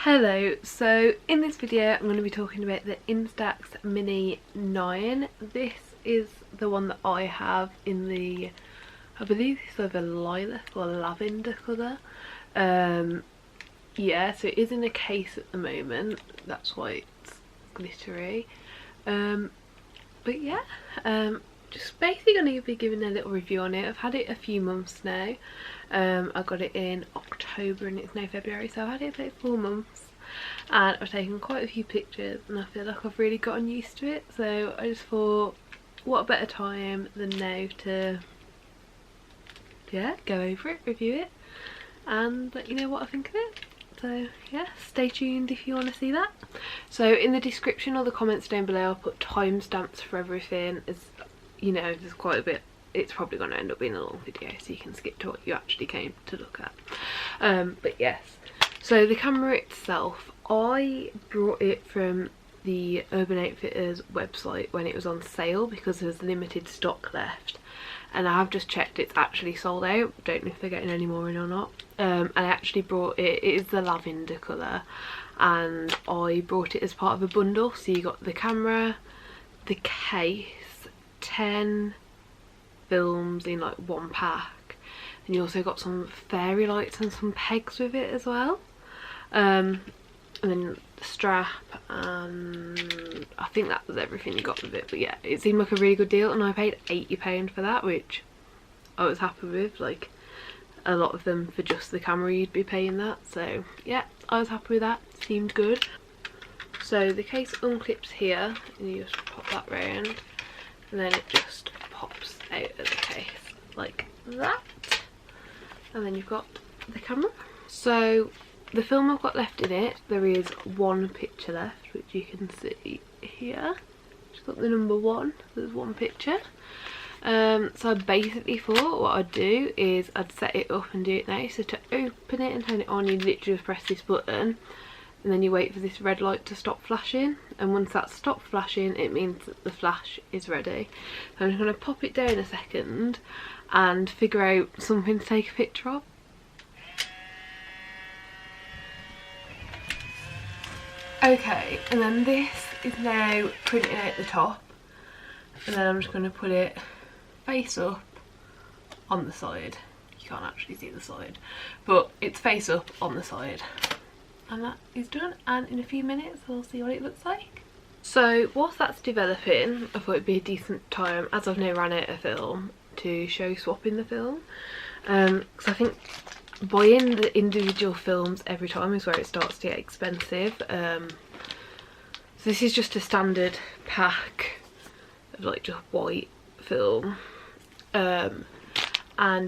Hello, so in this video I'm going to be talking about the Instax Mini 9. This is the one that I have in the, I believe it's either lilac or lavender colour. Yeah, so it is in a case at the moment, that's why it's glittery. But yeah, just basically going to be giving a little review on it. I've had it a few months now. I got it in October and it's now February, so I've had it about 4 months and I've taken quite a few pictures and I feel like I've really gotten used to it, so I just thought what a better time than now to go over it, review it and let you know what I think of it. So yeah, stay tuned if you want to see that. So in the description or the comments down below I'll put timestamps for everything, as you know there's quite a bit. It's probably going to end up being a long video so you can skip to what you actually came to look at. But yes, so the camera itself, I brought it from the Urban Outfitters website when it was on sale because there was limited stock left, and I have just checked it's actually sold out. Don't know if they're getting any more in or not. And I actually brought it, it is the lavender colour, and I brought it as part of a bundle. So you got the camera, the case, 10 films in like one pack, and you also got some fairy lights and some pegs with it as well, and then the strap, and I think that was everything you got with it. But yeah, it seemed like a really good deal and I paid £80 for that, which I was happy with. Like a lot of them for just the camera you'd be paying that, so yeah, I was happy with that. It seemed good. So the case unclips here and you just pop that round and then it just pops out of the case like that, and then you've got the camera. So the film I've got left in it, there is one picture left, which you can see here. It's got the number 1, there's one picture. So I basically thought what I'd do is I'd set it up and do it now. So to open it and turn it on, you literally just press this button and then you wait for this red light to stop flashing, and once that stops flashing it means that the flash is ready. So I'm just going to pop it down a second and figure out something to take a picture of. Okay, and then this is now printing out the top, and then I'm just going to put it face up on the side. You can't actually see the side, but it's face up on the side. And that is done, and in a few minutes we'll see what it looks like. So whilst that's developing, I thought it'd be a decent time, as I've now ran out of film, to show swapping the film, because I think buying the individual films every time is where it starts to get expensive. So this is just a standard pack of like just white film, and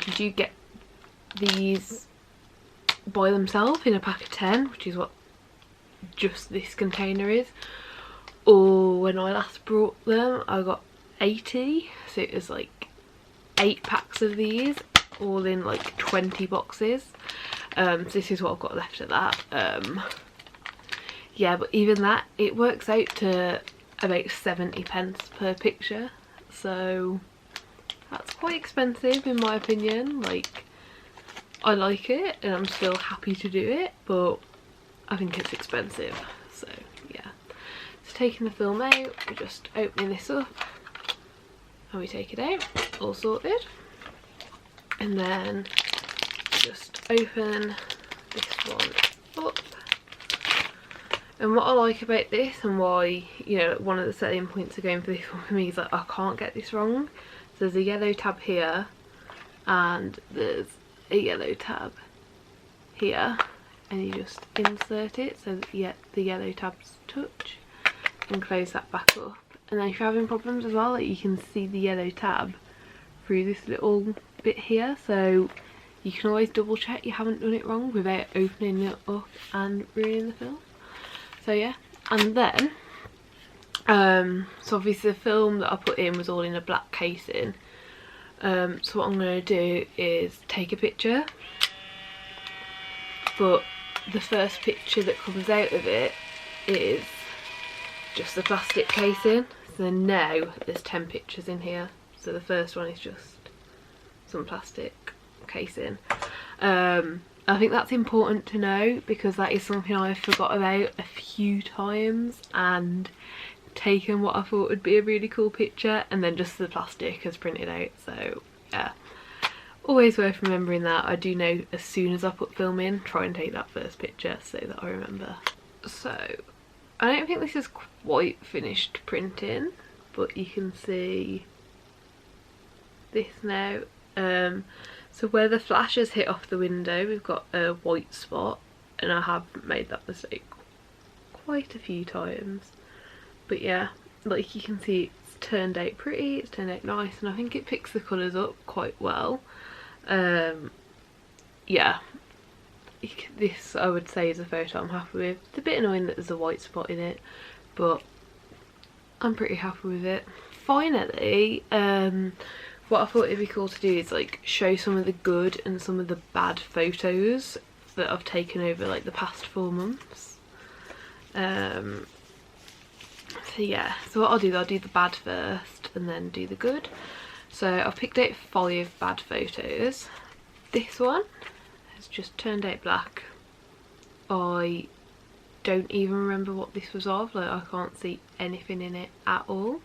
you do get these by themselves in a pack of 10, which is what just this container is, or when I last brought them I got 80, so it was like 8 packs of these all in like 20 boxes. So this is what I've got left of that. Yeah, but even that, it works out to about 70 pence per picture, so that's quite expensive in my opinion. Like, I like it and I'm still happy to do it, but I think it's expensive. So yeah, so taking the film out, we're just opening this up and we take it out, all sorted, and then just open this one up. And what I like about this, and why, you know, one of the selling points of going for this one for me is that I can't get this wrong. So there's a yellow tab here and there's a yellow tab here, and you just insert it so that the yellow tabs touch, and close that back up. And then if you're having problems as well, like, you can see the yellow tab through this little bit here, so you can always double check you haven't done it wrong without opening it up and ruining the film. So yeah, and then so obviously the film that I put in was all in a black casing. So what I'm going to do is take a picture, but the first picture that comes out of it is just the plastic casing. So now there's 10 pictures in here, so the first one is just some plastic casing. I think that's important to know because that is something I forgot about a few times and taken what I thought would be a really cool picture and then just the plastic has printed out. So yeah, always worth remembering that. I do know as soon as I put film in, try and take that first picture so that I remember. So I don't think this is quite finished printing, but you can see this now. So where the flash has hit off the window, we've got a white spot, and I have made that mistake quite a few times. But yeah, like you can see, it's turned out pretty, it's turned out nice, and I think it picks the colours up quite well. Yeah, this I would say is a photo I'm happy with. It's a bit annoying that there's a white spot in it, but I'm pretty happy with it. Finally, what I thought it'd be cool to do is like show some of the good and some of the bad photos that I've taken over like the past 4 months. So yeah, so what I'll do is I'll do the bad first and then do the good. So I've picked out 5 bad photos. This one has just turned out black. I don't even remember what this was of, like I can't see anything in it at all.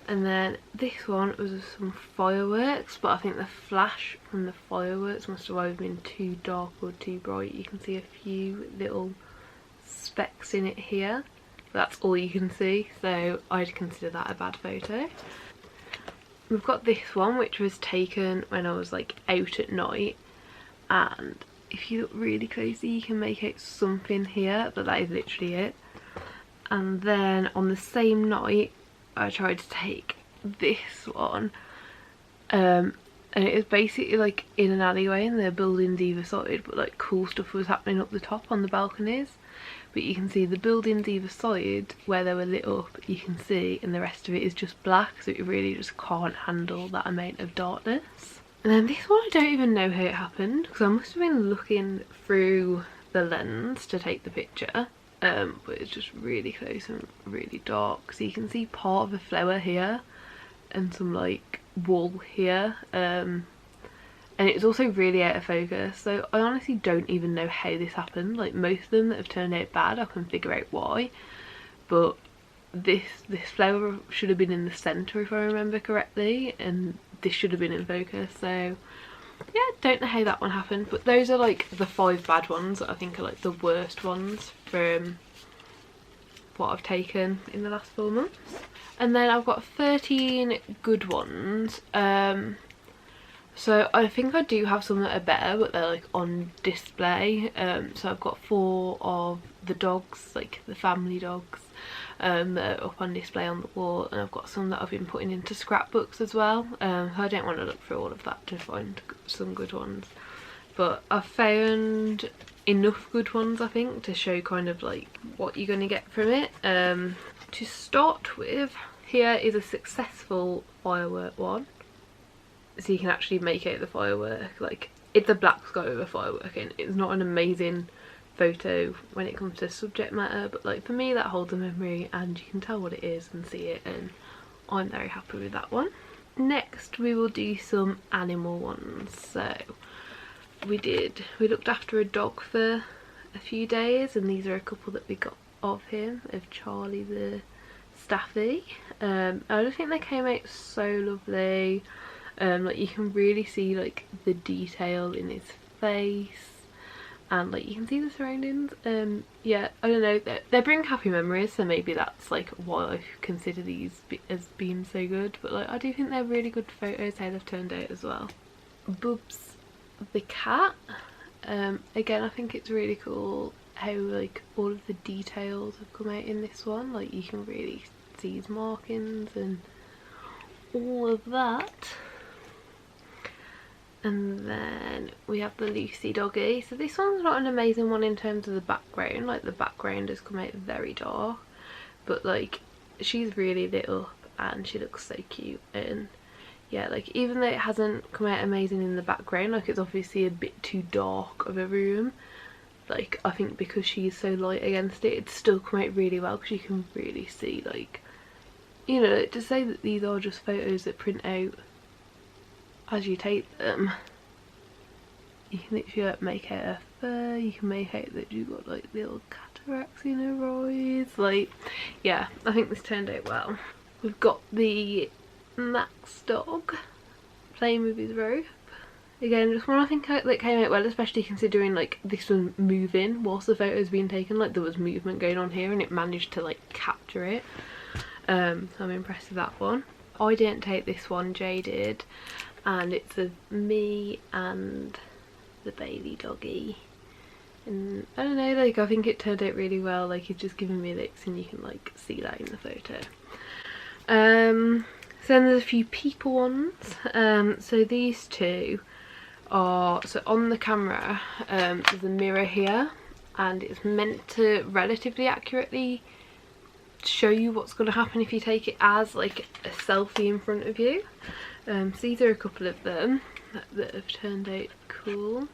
And then this one was some fireworks, but I think the flash from the fireworks must have either been too dark or too bright. You can see a few little specks in it here. That's all you can see, so I'd consider that a bad photo. We've got this one which was taken when I was like out at night, and if you look really closely you can make out something here, but that is literally it. And then on the same night I tried to take this one, and it was basically like in an alleyway and there are buildings either side, but like cool stuff was happening up the top on the balconies. But you can see the buildings either side where they were lit up, you can see, and the rest of it is just black, so it really just can't handle that amount of darkness. And then this one I don't even know how it happened, because I must have been looking through the lens to take the picture, but it's just really close and really dark. So you can see part of a flower here and some like wool here, and it's also really out of focus, so I honestly don't even know how this happened. Like most of them that have turned out bad I can figure out why, but this flower should have been in the centre if I remember correctly, and this should have been in focus. So yeah, don't know how that one happened, but those are like the 5 bad ones that I think are like the worst ones from what I've taken in the last 4 months. And then I've got 13 good ones. So I think I do have some that are better, but they're like on display. So I've got 4 of the dogs, like the family dogs, that are up on display on the wall, and I've got some that I've been putting into scrapbooks as well. So I don't want to look through all of that to find some good ones, but I've found enough good ones I think to show kind of like what you're going to get from it. To start with, here is a successful firework one. So you can actually make out the firework, like it's a black sky with a firework in. It's not an amazing photo when it comes to subject matter, but like for me that holds a memory and you can tell what it is and see it, and I'm very happy with that one. Next we will do some animal ones. So we looked after a dog for a few days, and these are a couple that we got of him, of Charlie the Staffy. I just think they came out so lovely. Like you can really see like the detail in his face, and like you can see the surroundings. Yeah, I don't know, they bring happy memories, so maybe that's like why I consider these as being so good. But like I do think they're really good photos how they've turned out as well. Bubs the cat, again I think it's really cool how like all of the details have come out in this one. Like you can really see his markings and all of that. And then we have the Lucy doggy. So this one's not an amazing one in terms of the background, like the background has come out very dark, but like she's really lit up and she looks so cute. And yeah, like even though it hasn't come out amazing in the background, like it's obviously a bit too dark of a room, like I think because she's so light against it, it's still come out really well because you can really see, like, you know, to say that these are just photos that print out as you take them, you can literally like make out her fur, you can make out that she's got like little cataracts in her eyes. Like, yeah, I think this turned out well. We've got the Max dog playing with his rope. Again, just one I think that came out well, especially considering like this was moving whilst the photo was being taken. Like there was movement going on here and it managed to like capture it. So I'm impressed with that one. I didn't take this one, Jay did, and it's of me and the baby doggy. And I don't know, like I think it turned out really well. Like he's just giving me licks and you can like see that in the photo. So then there's a few people ones. So these two are, so on the camera there's a mirror here and it's meant to relatively accurately show you what's going to happen if you take it as like a selfie in front of you. So these are a couple of them that have turned out cool.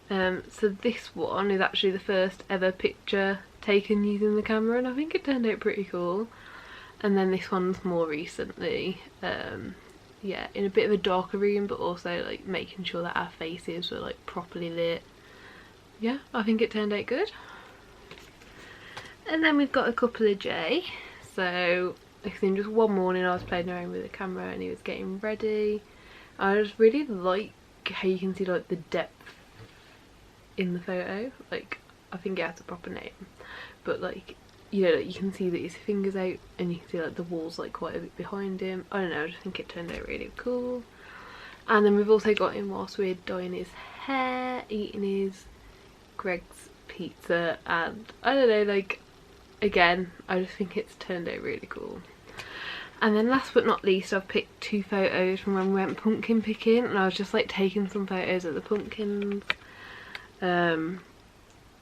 So this one is actually the first ever picture taken using the camera and I think it turned out pretty cool. And then this one's more recently, yeah, in a bit of a darker room, but also like making sure that our faces were like properly lit. Yeah, I think it turned out good. And then we've got a couple of Jay. So I think just one morning I was playing around with the camera and he was getting ready. I just really like how you can see like the depth in the photo. Like I think it has a proper name, but like, you know, like you can see that his fingers out and you can see like the walls like quite a bit behind him. I don't know, I just think it turned out really cool. And then we've also got him whilst we're dyeing his hair, eating his Greg's pizza, and I don't know, like again I just think it's turned out really cool. And then last but not least, I've picked two photos from when we went pumpkin picking and I was just like taking some photos of the pumpkins.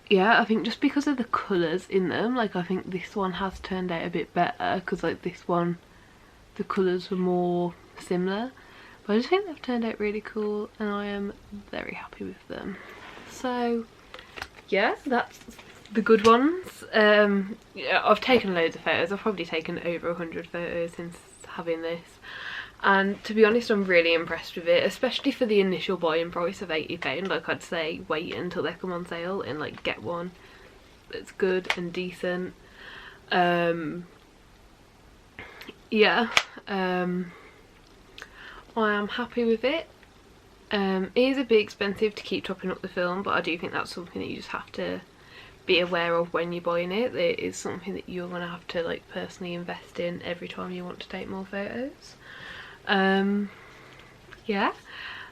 Yeah, I think just because of the colours in them, like I think this one has turned out a bit better because like this one the colours were more similar, but I just think they've turned out really cool and I am very happy with them. So yeah, that's the good ones. Yeah, I've taken loads of photos. I've probably taken over 100 photos since having this, and to be honest I'm really impressed with it, especially for the initial buying price of £80. Like I'd say wait until they come on sale and like get one that's good and decent. Yeah, I am happy with it. It is a bit expensive to keep topping up the film, but I do think that's something that you just have to be aware of when you're buying it. It is something that you're going to have to like personally invest in every time you want to take more photos. Yeah,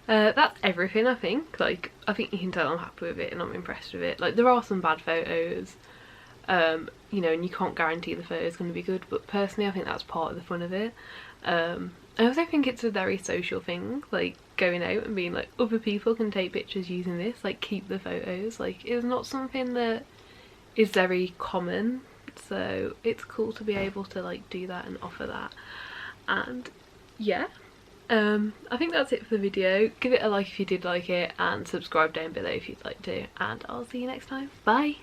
that's everything I think. Like I think you can tell I'm happy with it and I'm impressed with it. Like there are some bad photos, you know, and you can't guarantee the photo is going to be good, but personally I think that's part of the fun of it. I also think it's a very social thing, like going out and being like other people can take pictures using this, like keep the photos. Like it's not something that is very common, so it's cool to be able to like do that and offer that. And yeah, I think that's it for the video. Give it a like if you did like it and subscribe down below if you'd like to, and I'll see you next time. Bye.